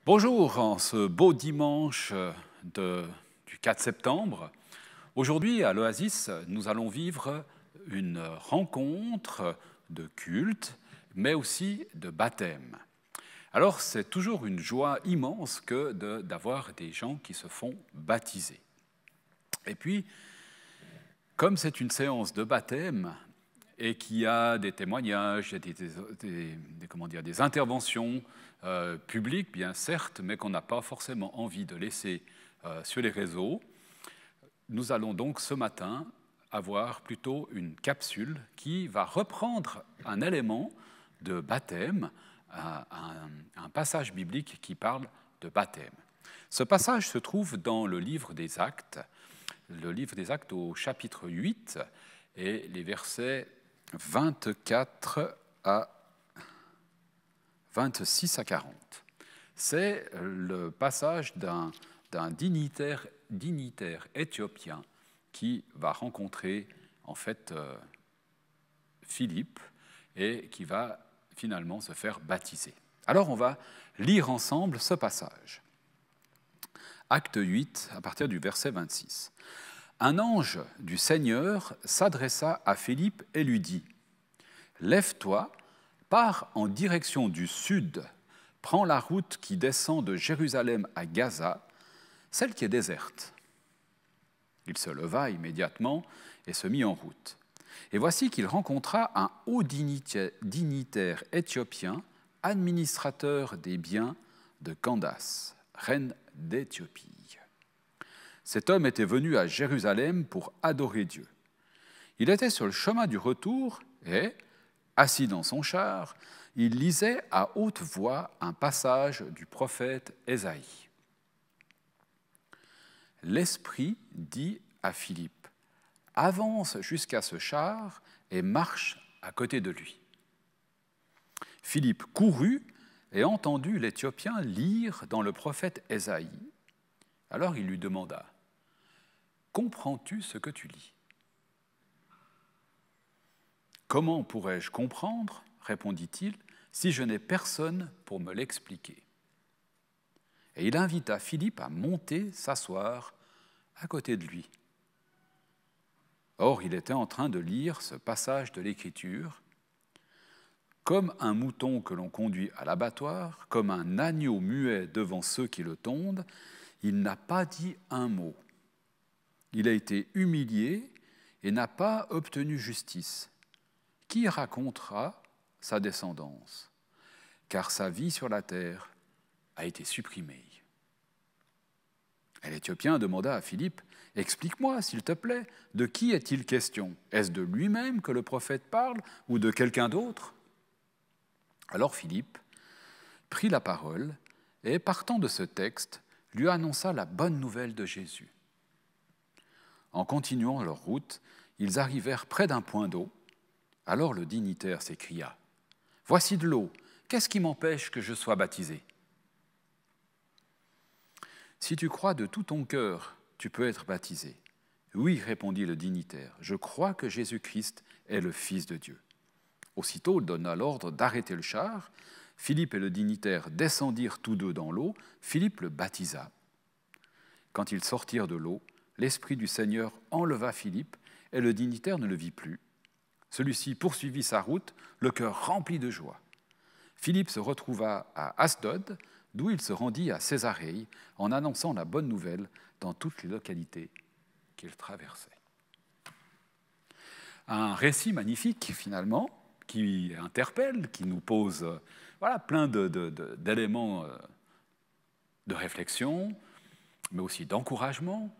Bonjour, en ce beau dimanche du 4 septembre. Aujourd'hui, à l'Oasis, nous allons vivre une rencontre de culte, mais aussi de baptême. Alors, c'est toujours une joie immense que d'avoir des gens qui se font baptiser. Et puis, comme c'est une séance de baptême et qu'il y a des témoignages, des interventions publiques, bien certes, mais qu'on n'a pas forcément envie de laisser sur les réseaux, nous allons donc ce matin avoir plutôt une capsule qui va reprendre un élément de baptême, un passage biblique qui parle de baptême. Ce passage se trouve dans le livre des Actes au chapitre 8 et les versets 24 à 26 à 40. C'est le passage d'un dignitaire éthiopien qui va rencontrer en fait Philippe et qui va finalement se faire baptiser. Alors on va lire ensemble ce passage. Acte 8, à partir du verset 26. Un ange du Seigneur s'adressa à Philippe et lui dit : « Lève-toi, pars en direction du sud, prends la route qui descend de Jérusalem à Gaza, celle qui est déserte. » Il se leva immédiatement et se mit en route. Et voici qu'il rencontra un haut dignitaire éthiopien, administrateur des biens de Candace, reine d'Éthiopie. Cet homme était venu à Jérusalem pour adorer Dieu. Il était sur le chemin du retour et, assis dans son char, il lisait à haute voix un passage du prophète Ésaïe. L'Esprit dit à Philippe : « Avance jusqu'à ce char et marche à côté de lui. » Philippe courut et entendit l'Éthiopien lire dans le prophète Ésaïe. Alors il lui demanda : « Comprends-tu ce que tu lis ? » « Comment pourrais-je comprendre, répondit-il, si je n'ai personne pour me l'expliquer ? » Et il invita Philippe à monter s'asseoir à côté de lui. Or, il était en train de lire ce passage de l'Écriture. « Comme un mouton que l'on conduit à l'abattoir, comme un agneau muet devant ceux qui le tondent, il n'a pas dit un mot. Il a été humilié et n'a pas obtenu justice. Qui racontera sa descendance ? Car sa vie sur la terre a été supprimée. » Et l'Éthiopien demanda à Philippe : « Explique-moi, s'il te plaît, de qui est-il question ? Est-ce de lui-même que le prophète parle ou de quelqu'un d'autre ?» Alors Philippe prit la parole et, partant de ce texte, lui annonça la bonne nouvelle de Jésus. En continuant leur route, ils arrivèrent près d'un point d'eau. Alors le dignitaire s'écria : « Voici de l'eau, qu'est-ce qui m'empêche que je sois baptisé ? » « Si tu crois de tout ton cœur, tu peux être baptisé. »« Oui, répondit le dignitaire, je crois que Jésus-Christ est le Fils de Dieu. » Aussitôt, il donna l'ordre d'arrêter le char. Philippe et le dignitaire descendirent tous deux dans l'eau. Philippe le baptisa. Quand ils sortirent de l'eau, l'Esprit du Seigneur enleva Philippe et le dignitaire ne le vit plus. Celui-ci poursuivit sa route, le cœur rempli de joie. Philippe se retrouva à Asdod, d'où il se rendit à Césarée, en annonçant la bonne nouvelle dans toutes les localités qu'il traversait. Un récit magnifique, finalement, qui interpelle, qui nous pose plein d'éléments de réflexion, mais aussi d'encouragement.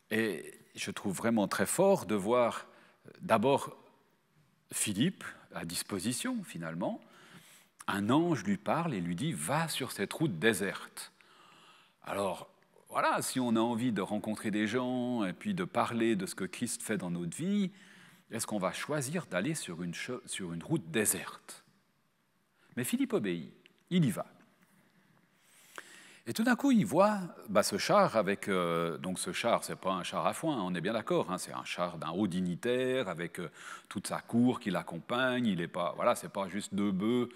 Et je trouve vraiment très fort de voir d'abord Philippe à disposition, finalement. Un ange lui parle et lui dit « Va sur cette route déserte ». Alors, voilà, si on a envie de rencontrer des gens et puis de parler de ce que Christ fait dans notre vie, est-ce qu'on va choisir d'aller sur une route déserte ? Mais Philippe obéit, il y va. Et tout d'un coup, il voit ce char avec... donc ce char, ce n'est pas un char à foin, on est bien d'accord, hein, c'est un char d'un haut dignitaire avec toute sa cour qui l'accompagne. Il est pas, c'est pas juste deux bœufs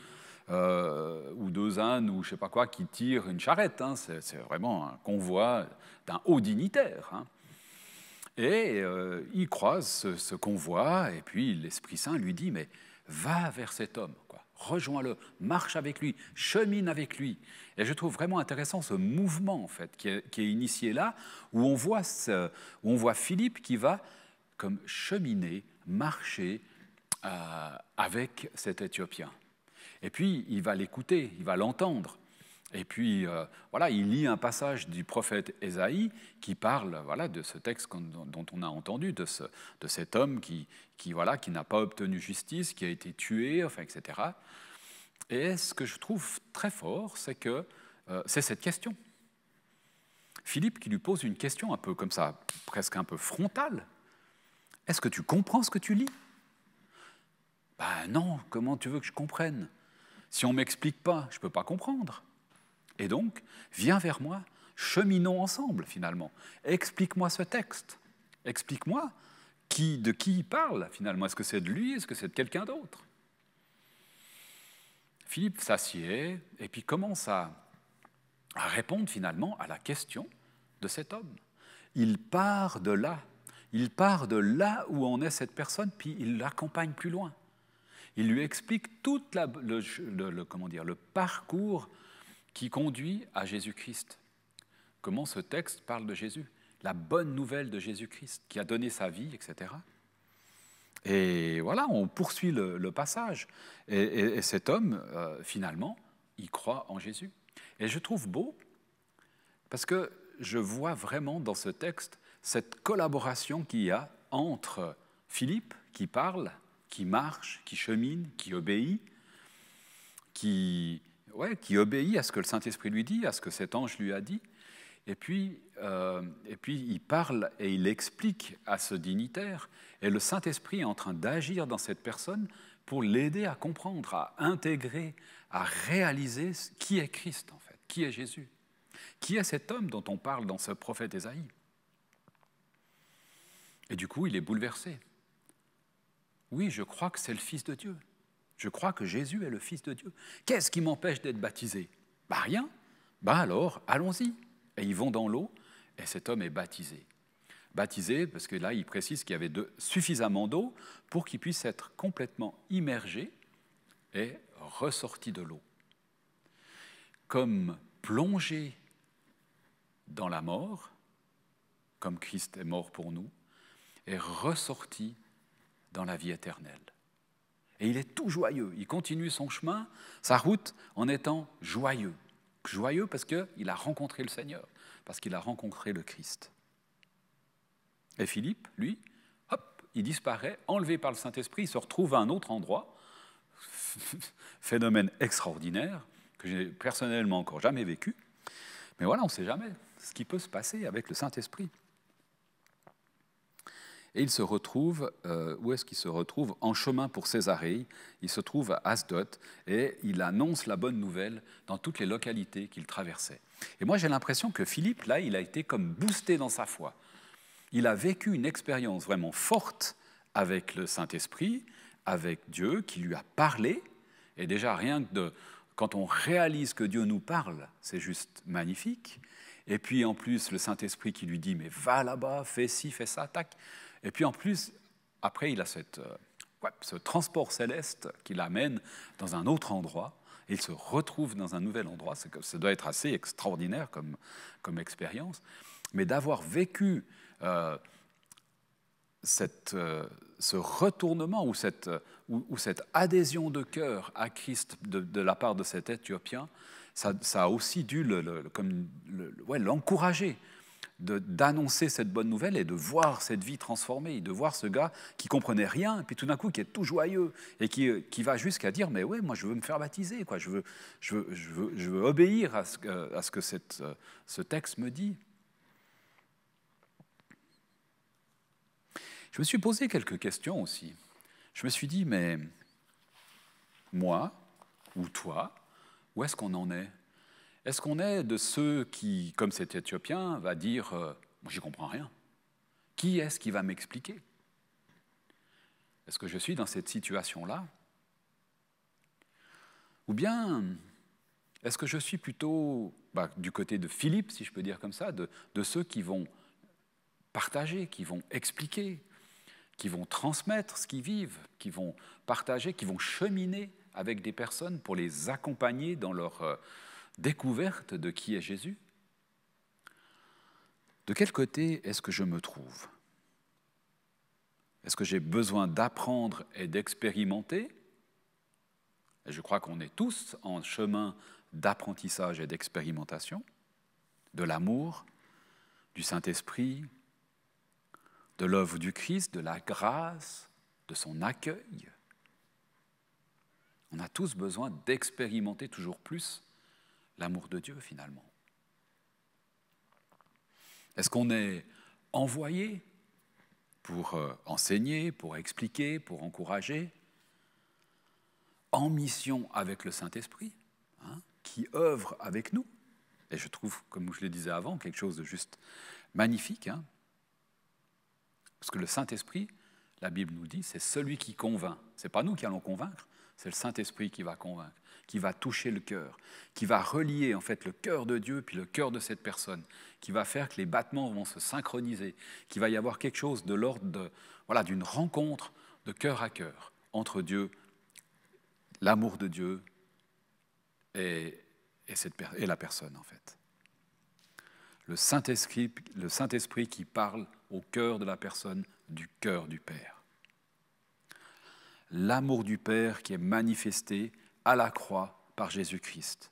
ou 2 ânes ou je ne sais pas quoi qui tirent une charrette. Hein. C'est vraiment un convoi d'un haut dignitaire. Hein. Et il croise ce convoi, et puis l'Esprit Saint lui dit, mais va vers cet homme, quoi. Rejoins-le, marche avec lui, chemine avec lui. Et je trouve vraiment intéressant ce mouvement en fait, qui est initié là, où on voit Philippe qui va comme cheminer, marcher avec cet Éthiopien. Et puis il va l'écouter, il va l'entendre. Et puis, voilà, il lit un passage du prophète Ésaïe qui parle voilà, de ce texte dont on a entendu, de cet homme qui n'a pas obtenu justice, qui a été tué, enfin, etc. Et ce que je trouve très fort, c'est que c'est cette question. Philippe qui lui pose une question un peu comme ça, presque un peu frontale. Est-ce que tu comprends ce que tu lis ? Ben non, comment tu veux que je comprenne ? Si on ne m'explique pas, je ne peux pas comprendre. Et donc, viens vers moi, cheminons ensemble finalement. Explique-moi ce texte. Explique-moi de qui il parle finalement. Est-ce que c'est de lui ? Est-ce que c'est de quelqu'un d'autre ? Philippe s'assied et puis commence à répondre finalement à la question de cet homme. Il part de là. Il part de là où en est cette personne, puis il l'accompagne plus loin. Il lui explique tout le parcours qui conduit à Jésus-Christ. Comment ce texte parle de Jésus, la bonne nouvelle de Jésus-Christ, qui a donné sa vie, etc. Et voilà, on poursuit le passage. Et cet homme, finalement, il croit en Jésus. Et je trouve beau, parce que je vois vraiment dans ce texte cette collaboration qu'il y a entre Philippe, qui parle, qui marche, qui chemine, qui obéit, qui obéit à ce que le Saint-Esprit lui dit, à ce que cet ange lui a dit. Et puis il parle et il explique à ce dignitaire. Et le Saint-Esprit est en train d'agir dans cette personne pour l'aider à comprendre, à intégrer, à réaliser qui est Christ, en fait, qui est Jésus. Qui est cet homme dont on parle dans ce prophète Ésaïe ? Et du coup, il est bouleversé. Oui, je crois que c'est le Fils de Dieu. Je crois que Jésus est le Fils de Dieu. Qu'est-ce qui m'empêche d'être baptisé ? Rien. Alors, allons-y. Et ils vont dans l'eau, et cet homme est baptisé. Baptisé, parce que là, il précise qu'il y avait suffisamment d'eau pour qu'il puisse être complètement immergé et ressorti de l'eau. Comme plongé dans la mort, comme Christ est mort pour nous, et ressorti dans la vie éternelle. Et il est tout joyeux, il continue son chemin, sa route, en étant joyeux. Joyeux parce qu'il a rencontré le Seigneur, parce qu'il a rencontré le Christ. Et Philippe, lui, hop, il disparaît, enlevé par le Saint-Esprit, il se retrouve à un autre endroit, phénomène extraordinaire, que je n'ai personnellement encore jamais vécu, mais voilà, on ne sait jamais ce qui peut se passer avec le Saint-Esprit. Et il se retrouve, où est-ce qu'il se retrouve ? En chemin pour Césarée, il se trouve à Asdod, et il annonce la bonne nouvelle dans toutes les localités qu'il traversait. Et moi, j'ai l'impression que Philippe, là, il a été comme boosté dans sa foi. Il a vécu une expérience vraiment forte avec le Saint-Esprit, avec Dieu, qui lui a parlé, et déjà rien que quand on réalise que Dieu nous parle, c'est juste magnifique. Et puis en plus, le Saint-Esprit qui lui dit « mais va là-bas, fais ci, fais ça, tac ». Et puis en plus, après, il a ce transport céleste qui l'amène dans un autre endroit, et il se retrouve dans un nouvel endroit. Ça doit être assez extraordinaire comme expérience. Mais d'avoir vécu ce retournement ou cette adhésion de cœur à Christ de la part de cet Éthiopien, ça a aussi dû l'encourager d'annoncer cette bonne nouvelle et de voir cette vie transformée, de voir ce gars qui comprenait rien, et puis tout d'un coup qui est tout joyeux, et qui va jusqu'à dire « mais ouais, moi je veux me faire baptiser, quoi. Je veux obéir à ce que ce texte me dit ». Je me suis posé quelques questions aussi. Je me suis dit, mais moi, ou toi, où est-ce qu'on en est ? Est-ce qu'on est de ceux qui, comme cet Éthiopien, va dire « moi, j'y comprends rien ». Qui est-ce qui va m'expliquer ? Est-ce que je suis dans cette situation-là ? Ou bien, est-ce que je suis plutôt du côté de Philippe, si je peux dire comme ça, de ceux qui vont partager, qui vont expliquer, qui vont transmettre ce qu'ils vivent, qui vont partager, qui vont cheminer avec des personnes pour les accompagner dans leur découverte de qui est Jésus? De quel côté est-ce que je me trouve? Est-ce que j'ai besoin d'apprendre et d'expérimenter? Et je crois qu'on est tous en chemin d'apprentissage et d'expérimentation, de l'amour, du Saint-Esprit, de l'œuvre du Christ, de la grâce, de son accueil. On a tous besoin d'expérimenter toujours plus l'amour de Dieu, finalement. Est-ce qu'on est envoyé pour enseigner, pour expliquer, pour encourager, en mission avec le Saint-Esprit, qui œuvre avec nous? Et je trouve, comme je le disais avant, quelque chose de juste magnifique. Parce que le Saint-Esprit, la Bible nous dit, c'est celui qui convainc. Ce n'est pas nous qui allons convaincre, c'est le Saint-Esprit qui va convaincre, qui va toucher le cœur, qui va relier en fait le cœur de Dieu puis le cœur de cette personne, qui va faire que les battements vont se synchroniser, qu'il va y avoir quelque chose de l'ordre d'une rencontre de cœur à cœur entre Dieu, l'amour de Dieu et la personne en fait. Le Saint-Esprit qui parle au cœur de la personne, du cœur du Père. L'amour du Père qui est manifesté à la croix par Jésus-Christ.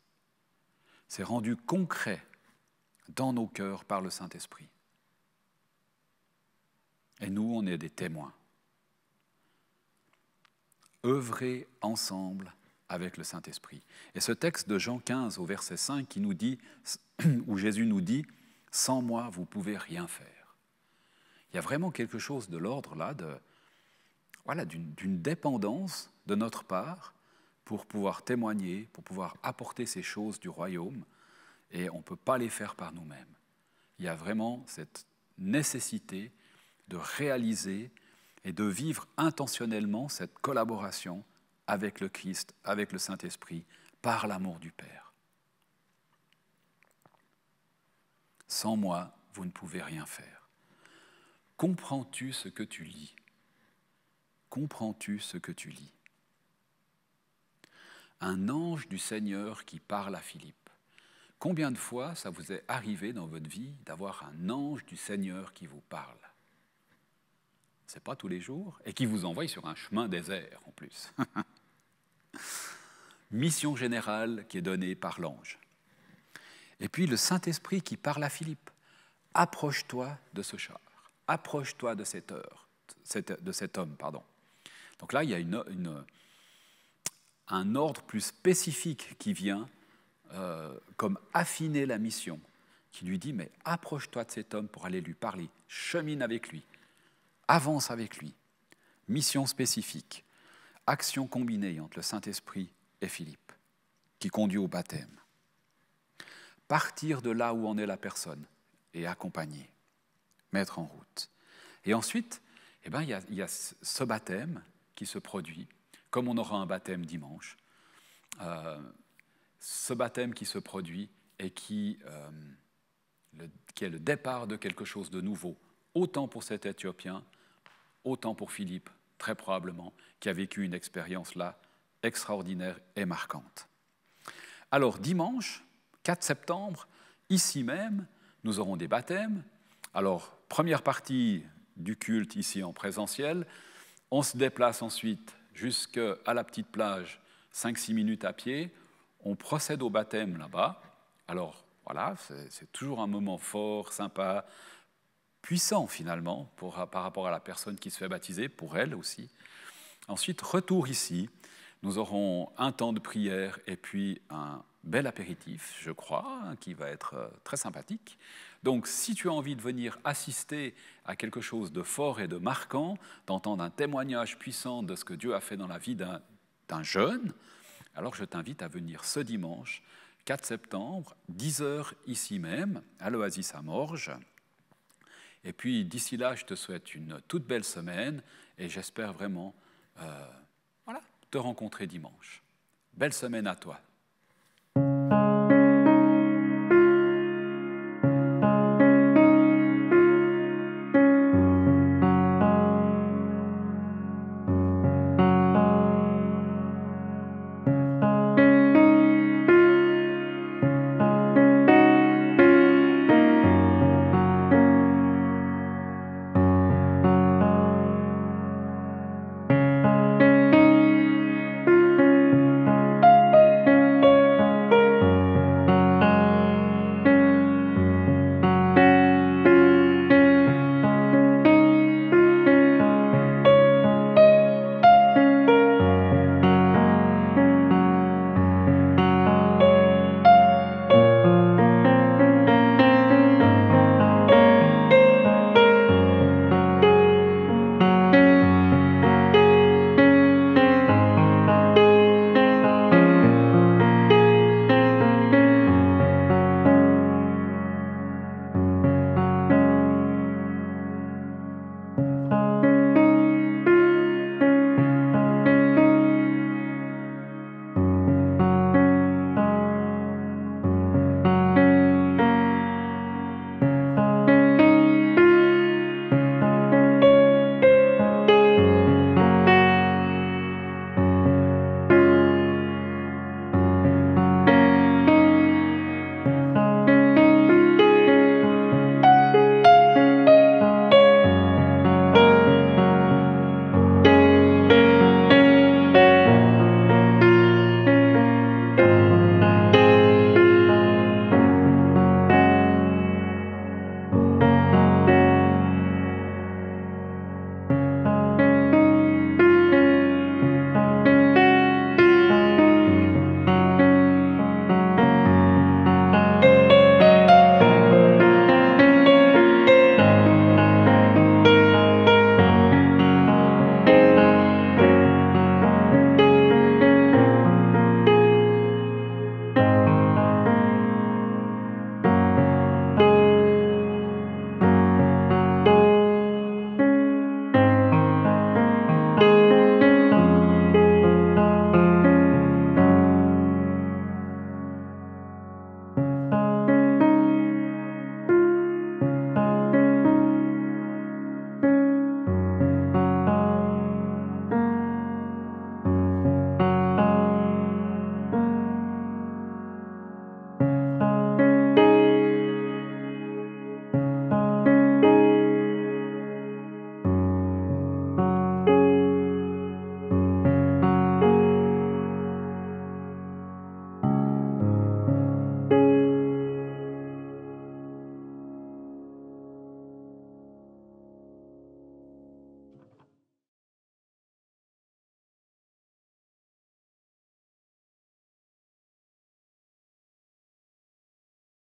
C'est rendu concret dans nos cœurs par le Saint-Esprit. Et nous, on est des témoins. Œuvrez ensemble avec le Saint-Esprit. Et ce texte de Jean 15 au verset 5 qui nous dit, où Jésus nous dit « Sans moi, vous ne pouvez rien faire ». Il y a vraiment quelque chose de l'ordre là, d'une dépendance de notre part pour pouvoir témoigner, pour pouvoir apporter ces choses du royaume, et on ne peut pas les faire par nous-mêmes. Il y a vraiment cette nécessité de réaliser et de vivre intentionnellement cette collaboration avec le Christ, avec le Saint-Esprit, par l'amour du Père. Sans moi, vous ne pouvez rien faire. Comprends-tu ce que tu lis? Comprends-tu ce que tu lis? Un ange du Seigneur qui parle à Philippe. Combien de fois ça vous est arrivé dans votre vie d'avoir un ange du Seigneur qui vous parle? Ce n'est pas tous les jours, et qui vous envoie sur un chemin désert en plus. Mission générale qui est donnée par l'ange. Et puis le Saint-Esprit qui parle à Philippe. Approche-toi de ce char, approche-toi de cet homme. Donc là, il y a un ordre plus spécifique qui vient comme affiner la mission, qui lui dit, mais approche-toi de cet homme pour aller lui parler, chemine avec lui, avance avec lui. Mission spécifique, action combinée entre le Saint-Esprit et Philippe, qui conduit au baptême. Partir de là où en est la personne et accompagner, mettre en route. Et ensuite, il y a ce baptême qui se produit, comme on aura un baptême dimanche, ce baptême qui se produit et qui est le départ de quelque chose de nouveau, autant pour cet Éthiopien, autant pour Philippe, très probablement, qui a vécu une expérience là extraordinaire et marquante. Alors dimanche, 4 septembre, ici même, nous aurons des baptêmes. Alors, première partie du culte ici en présentiel, on se déplace ensuite jusqu'à la petite plage, 5-6 minutes à pied, on procède au baptême là-bas. Alors voilà, c'est toujours un moment fort, sympa, puissant finalement par rapport à la personne qui se fait baptiser, pour elle aussi. Ensuite, retour ici, nous aurons un temps de prière et puis un bel apéritif, je crois, qui va être très sympathique. Donc, si tu as envie de venir assister à quelque chose de fort et de marquant, d'entendre un témoignage puissant de ce que Dieu a fait dans la vie d'un jeune, alors je t'invite à venir ce dimanche, 4 septembre, 10h ici même, à l'Oasis à Morges. Et puis, d'ici là, je te souhaite une toute belle semaine et j'espère vraiment te rencontrer dimanche. Belle semaine à toi.